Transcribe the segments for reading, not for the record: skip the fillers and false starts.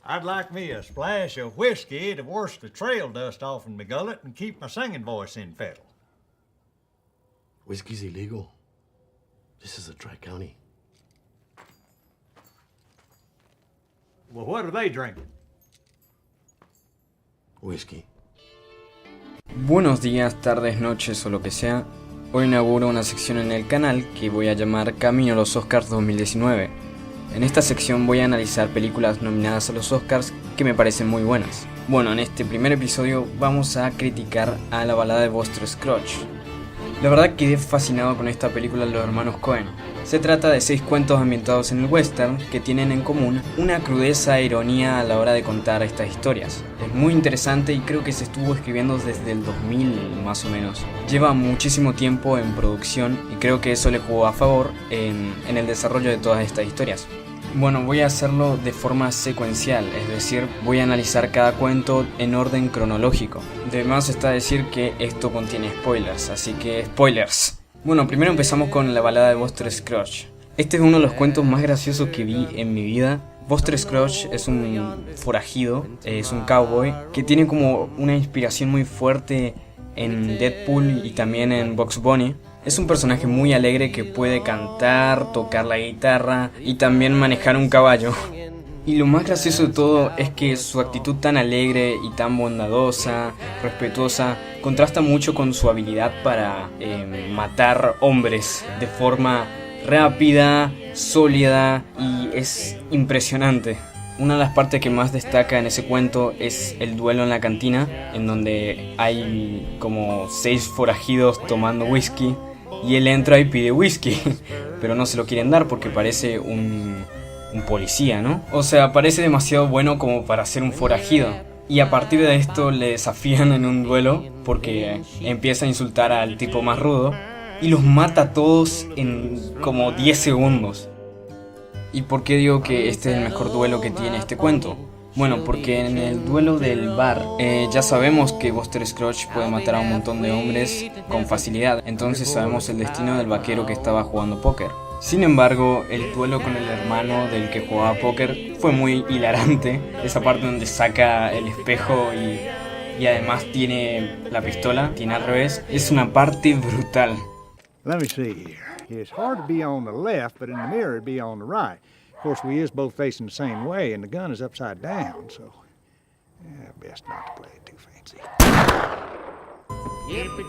I'd like me a splash of whiskey to wash the trail dust off in my gullet and keep my singing voice in fettle. Whiskey's illegal. This is a dry county. Well, what are they drinking? Whiskey. Buenos días, tardes, noches o lo que sea. Hoy inauguro una sección en el canal que voy a llamar Camino a los Oscars 2019. En esta sección voy a analizar películas nominadas a los Oscars que me parecen muy buenas. Bueno, en este primer episodio vamos a criticar a La balada de Buster Scruggs. La verdad quedé fascinado con esta película de los hermanos Coen. Se trata de 6 cuentos ambientados en el western que tienen en común una crudeza e ironía a la hora de contar estas historias. Es muy interesante y creo que se estuvo escribiendo desde el 2000 más o menos. Lleva muchísimo tiempo en producción y creo que eso le jugó a favor en el desarrollo de todas estas historias. Bueno, voy a hacerlo de forma secuencial, es decir, voy a analizar cada cuento en orden cronológico. Además está decir que esto contiene spoilers, así que spoilers. Bueno, primero empezamos con La balada de Buster Scruggs. Este es uno de los cuentos más graciosos que vi en mi vida. Buster Scruggs es un forajido, es un cowboy que tiene como una inspiración muy fuerte en Deadpool y también en Bugs Bunny. Es un personaje muy alegre que puede cantar, tocar la guitarra y también manejar un caballo. Y lo más gracioso de todo es que su actitud tan alegre y tan bondadosa, respetuosa, contrasta mucho con su habilidad para matar hombres de forma rápida, sólida y es impresionante. Una de las partes que más destaca en ese cuento es el duelo en la cantina, en donde hay como 6 forajidos tomando whisky y él entra y pide whisky, pero no se lo quieren dar porque parece un policía, ¿no? O sea, parece demasiado bueno como para ser un forajido. Y a partir de esto le desafían en un duelo porque empieza a insultar al tipo más rudo y los mata a todos en como 10 segundos. ¿Y por qué digo que este es el mejor duelo que tiene este cuento? Bueno, porque en el duelo del bar ya sabemos que Buster Scruggs puede matar a un montón de hombres con facilidad. Entonces sabemos el destino del vaquero que estaba jugando póker. Sin embargo, el duelo con el hermano del que jugaba póker fue muy hilarante. Esa parte donde saca el espejo y además tiene la pistola, tiene al revés, es una parte brutal. Let me see here. It's hard to be on the left, but in the mirror it'd be on the right. Of course, we is both facing the same way, and the gun is upside down, so best not to play it too fancy.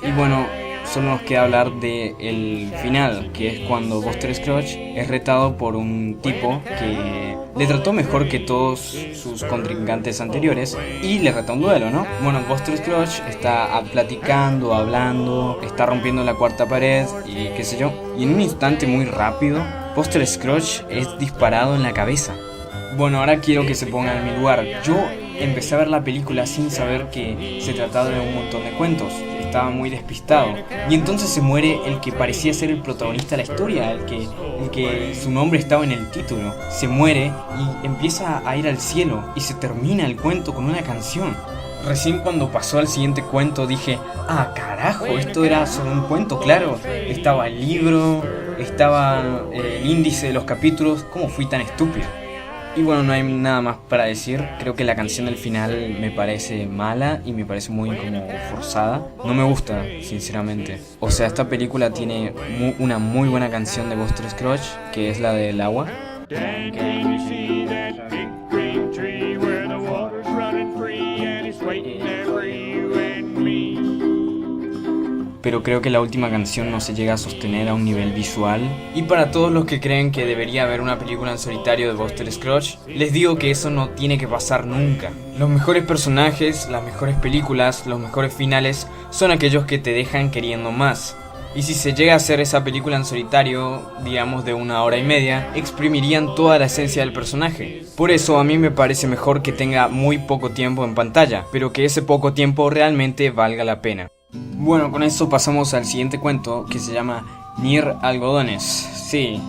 Y bueno, solo nos queda hablar del final, que es cuando Buster Scruggs es retado por un tipo que le trató mejor que todos sus contrincantes anteriores y le reta un duelo, ¿no? Bueno, Buster Scruggs está platicando, hablando, está rompiendo la cuarta pared y qué sé yo. Y en un instante muy rápido, Buster Scruggs es disparado en la cabeza. Bueno, ahora quiero que se pongan en mi lugar. Yo empecé a ver la película sin saber que se trataba de un montón de cuentos. Estaba muy despistado. Y entonces se muere el que parecía ser el protagonista de la historia, el que su nombre estaba en el título. Se muere y empieza a ir al cielo y se termina el cuento con una canción. Recién cuando pasó al siguiente cuento dije, ah carajo, esto era solo un cuento, claro. Estaba el libro, estaba el índice de los capítulos, ¿cómo fui tan estúpido? Y bueno, no hay nada más para decir. Creo que la canción del final me parece mala y me parece muy como forzada. No me gusta, sinceramente. O sea, esta película tiene una muy buena canción de Buster Scruggs, que es la del agua. Pero creo que la última canción no se llega a sostener a un nivel visual. Y para todos los que creen que debería haber una película en solitario de Buster Scruggs, les digo que eso no tiene que pasar nunca. Los mejores personajes, las mejores películas, los mejores finales son aquellos que te dejan queriendo más. Y si se llega a hacer esa película en solitario, digamos de 1 hora y media, exprimirían toda la esencia del personaje. Por eso a mí me parece mejor que tenga muy poco tiempo en pantalla, pero que ese poco tiempo realmente valga la pena. Bueno, con eso pasamos al siguiente cuento que se llama Nier Algodones. Sí,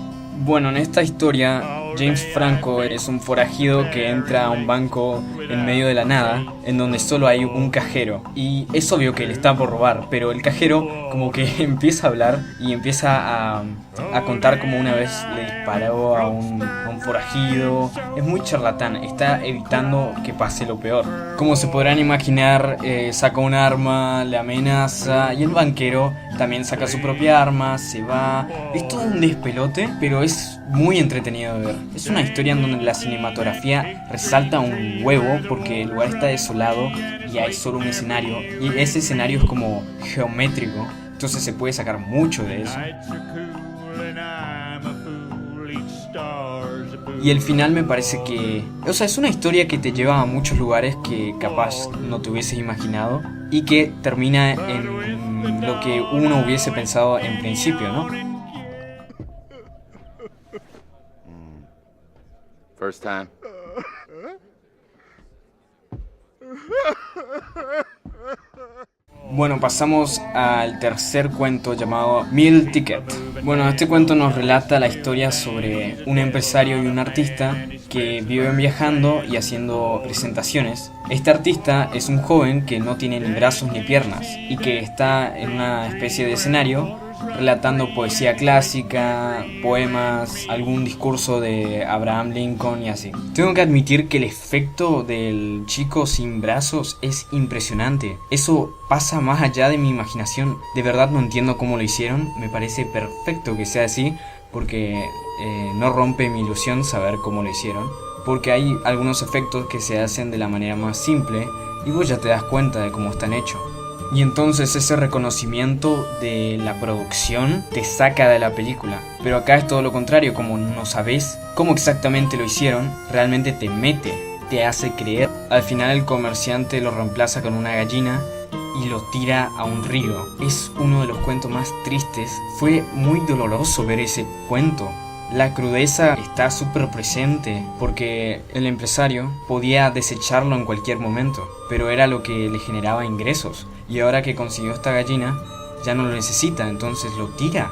bueno, en esta historia James Franco es un forajido que entra a un banco en medio de la nada, en donde solo hay un cajero. Y es obvio que le está por robar, pero el cajero como que empieza a hablar y empieza a contar como una vez le disparó a un forajido. Es muy charlatán, está evitando que pase lo peor. Como se podrán imaginar, saca un arma, le amenaza, y el banquero también saca su propia arma, se va. Es todo un despelote, pero es muy entretenido de ver. Es una historia en donde la cinematografía resalta un huevo porque el lugar está desolado y hay solo un escenario, y ese escenario es como geométrico, entonces se puede sacar mucho de eso. Y el final me parece que... O sea, es una historia que te lleva a muchos lugares que capaz no te hubieses imaginado y que termina en lo que uno hubiese pensado en principio, ¿no? First time. Bueno, pasamos al tercer cuento llamado Meal Ticket. Bueno, este cuento nos relata la historia sobre un empresario y un artista que viven viajando y haciendo presentaciones. Este artista es un joven que no tiene ni brazos ni piernas y que está en una especie de escenario relatando poesía clásica, poemas, algún discurso de Abraham Lincoln y así. Tengo que admitir que el efecto del chico sin brazos es impresionante. Eso pasa más allá de mi imaginación. De verdad no entiendo cómo lo hicieron. Me parece perfecto que sea así porque no rompe mi ilusión saber cómo lo hicieron. Porque hay algunos efectos que se hacen de la manera más simple y vos ya te das cuenta de cómo están hechos. Y entonces ese reconocimiento de la producción te saca de la película. Pero acá es todo lo contrario, como no sabes cómo exactamente lo hicieron, realmente te mete, te hace creer. Al final el comerciante lo reemplaza con una gallina y lo tira a un río. Es uno de los cuentos más tristes. Fue muy doloroso ver ese cuento. La crudeza está súper presente porque el empresario podía desecharlo en cualquier momento, pero era lo que le generaba ingresos. Y ahora que consiguió esta gallina, ya no lo necesita, entonces lo tira.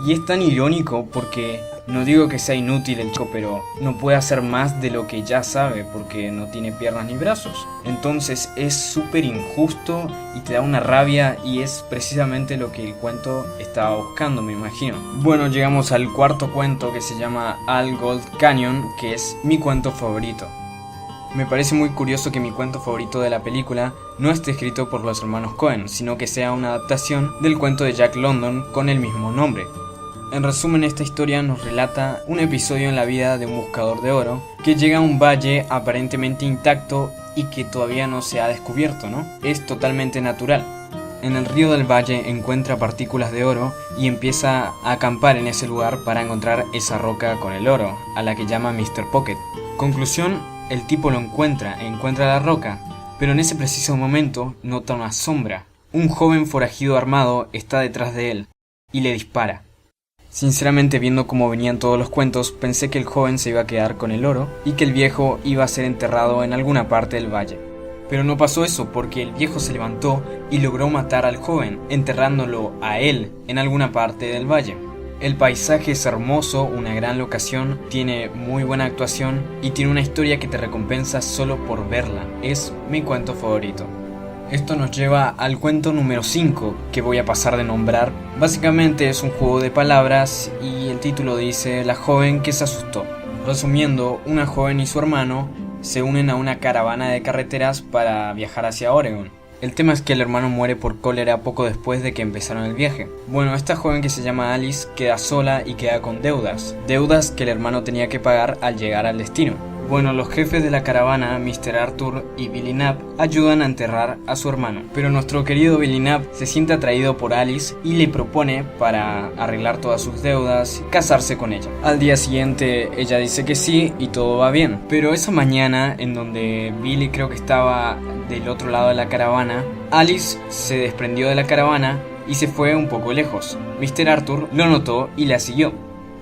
Y es tan irónico porque no digo que sea inútil el chico, pero no puede hacer más de lo que ya sabe porque no tiene piernas ni brazos. Entonces es súper injusto y te da una rabia, y es precisamente lo que el cuento estaba buscando, me imagino. Bueno, llegamos al cuarto cuento, que se llama Al Gold Canyon, que es mi cuento favorito. Me parece muy curioso que mi cuento favorito de la película no esté escrito por los hermanos Coen, sino que sea una adaptación del cuento de Jack London con el mismo nombre. En resumen, esta historia nos relata un episodio en la vida de un buscador de oro que llega a un valle aparentemente intacto y que todavía no se ha descubierto, ¿no? Es totalmente natural. En el río del valle encuentra partículas de oro y empieza a acampar en ese lugar para encontrar esa roca con el oro, a la que llama Mr. Pocket. Conclusión, el tipo lo encuentra la roca, pero en ese preciso momento nota una sombra. Un joven forajido armado está detrás de él y le dispara. Sinceramente, viendo cómo venían todos los cuentos, pensé que el joven se iba a quedar con el oro y que el viejo iba a ser enterrado en alguna parte del valle. Pero no pasó eso, porque el viejo se levantó y logró matar al joven, enterrándolo a él en alguna parte del valle. El paisaje es hermoso, una gran locación, tiene muy buena actuación y tiene una historia que te recompensa solo por verla. Es mi cuento favorito. Esto nos lleva al cuento número 5, que voy a pasar de nombrar. Básicamente es un juego de palabras y el título dice La joven que se asustó. Resumiendo, una joven y su hermano se unen a una caravana de carreteras para viajar hacia Oregon. El tema es que el hermano muere por cólera poco después de que empezaron el viaje. Bueno, esta joven que se llama Alice queda sola y queda con deudas que el hermano tenía que pagar al llegar al destino. Bueno, los jefes de la caravana, Mr. Arthur y Billy Knapp, ayudan a enterrar a su hermano. Pero nuestro querido Billy Knapp se siente atraído por Alice y le propone, para arreglar todas sus deudas, casarse con ella. Al día siguiente ella dice que sí y todo va bien. Pero esa mañana, en donde Billy creo que estaba del otro lado de la caravana, Alice se desprendió de la caravana y se fue un poco lejos. Mr. Arthur lo notó y la siguió.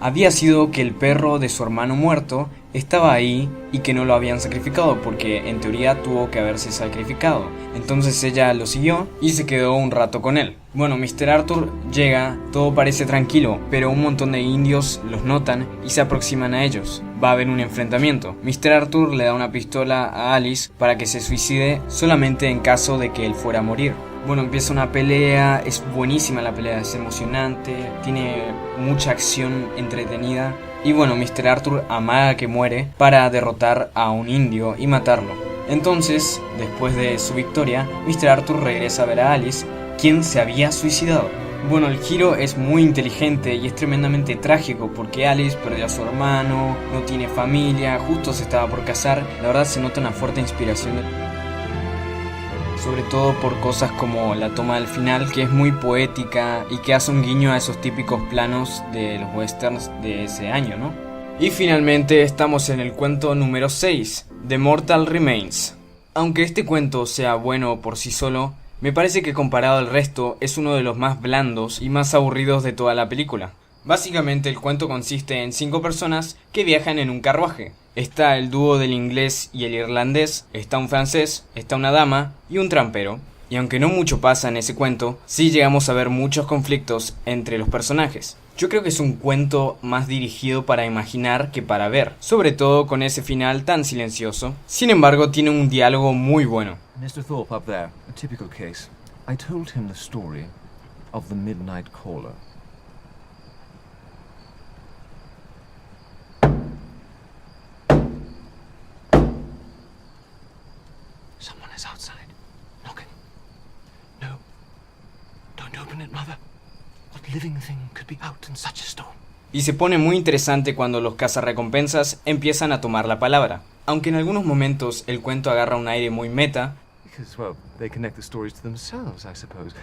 Había sido que el perro de su hermano muerto estaba ahí y que no lo habían sacrificado porque en teoría tuvo que haberse sacrificado. Entonces ella lo siguió y se quedó un rato con él. Bueno, Mr. Arthur llega, todo parece tranquilo, pero un montón de indios los notan y se aproximan a ellos. va a haber un enfrentamiento. Mr. Arthur le da una pistola a Alice para que se suicide solamente en caso de que él fuera a morir. Bueno, empieza una pelea, es buenísima la pelea, es emocionante, tiene mucha acción entretenida. Y bueno, Mr. Arthur amaga que muere para derrotar a un indio y matarlo. Entonces, después de su victoria, Mr. Arthur regresa a ver a Alice, quien se había suicidado. Bueno, el giro es muy inteligente y es tremendamente trágico porque Alice perdió a su hermano, no tiene familia, justo se estaba por casar. La verdad se nota una fuerte inspiración, sobre todo por cosas como la toma del final, que es muy poética y que hace un guiño a esos típicos planos de los westerns de ese año, ¿no? Y finalmente estamos en el cuento número 6, The Mortal Remains. Aunque este cuento sea bueno por sí solo, me parece que comparado al resto es uno de los más blandos y más aburridos de toda la película. Básicamente el cuento consiste en 5 personas que viajan en un carruaje. Está el dúo del inglés y el irlandés, está un francés, está una dama y un trampero. Y aunque no mucho pasa en ese cuento, sí llegamos a ver muchos conflictos entre los personajes. Yo creo que es un cuento más dirigido para imaginar que para ver, sobre todo con ese final tan silencioso. Sin embargo, tiene un diálogo muy bueno. Mr. Thorpe up there, a typical case. I told him the story of the Midnight Caller. Someone is outside. Knocking. No. Don't open it, Mother. What living thing could be out in such a storm? Y se pone muy interesante cuando los cazarrecompensas empiezan a tomar la palabra. Aunque en algunos momentos el cuento agarra un aire muy meta, Because, well, they connect the stories to themselves, I suppose.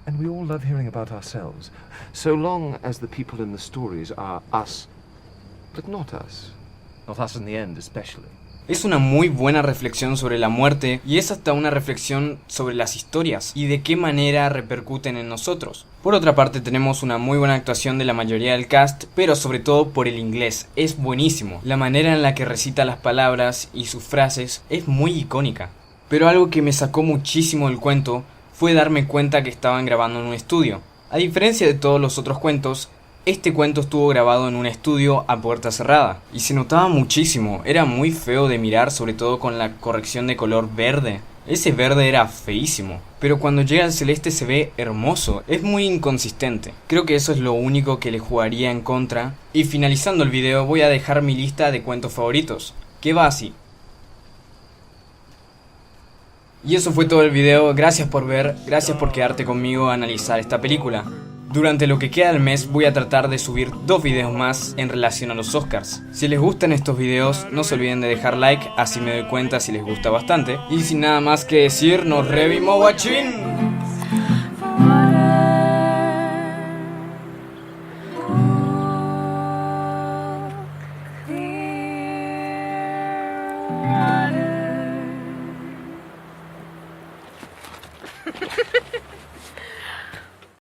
And we all love hearing about ourselves. So long as the people in the stories are us, but not us. Not us in the end, especially. es una muy buena reflexión sobre la muerte y es hasta una reflexión sobre las historias y de qué manera repercuten en nosotros. Por otra parte tenemos una muy buena actuación de la mayoría del cast, pero sobre todo por el inglés, es buenísimo. La manera en la que recita las palabras y sus frases es muy icónica. Pero algo que me sacó muchísimo del cuento fue darme cuenta que estaban grabando en un estudio. A diferencia de todos los otros cuentos, este cuento estuvo grabado en un estudio a puerta cerrada y se notaba muchísimo, era muy feo de mirar, sobre todo con la corrección de color verde. Ese verde era feísimo, pero cuando llega al celeste se ve hermoso, es muy inconsistente. Creo que eso es lo único que le jugaría en contra. Y finalizando el video voy a dejar mi lista de cuentos favoritos, que va así. Y eso fue todo el video, gracias por ver, gracias por quedarte conmigo a analizar esta película. Durante lo que queda del mes voy a tratar de subir 2 videos más en relación a los Oscars. Si les gustan estos videos, no se olviden de dejar like, así me doy cuenta si les gusta bastante. Y sin nada más que decir, nos revimos, guachín.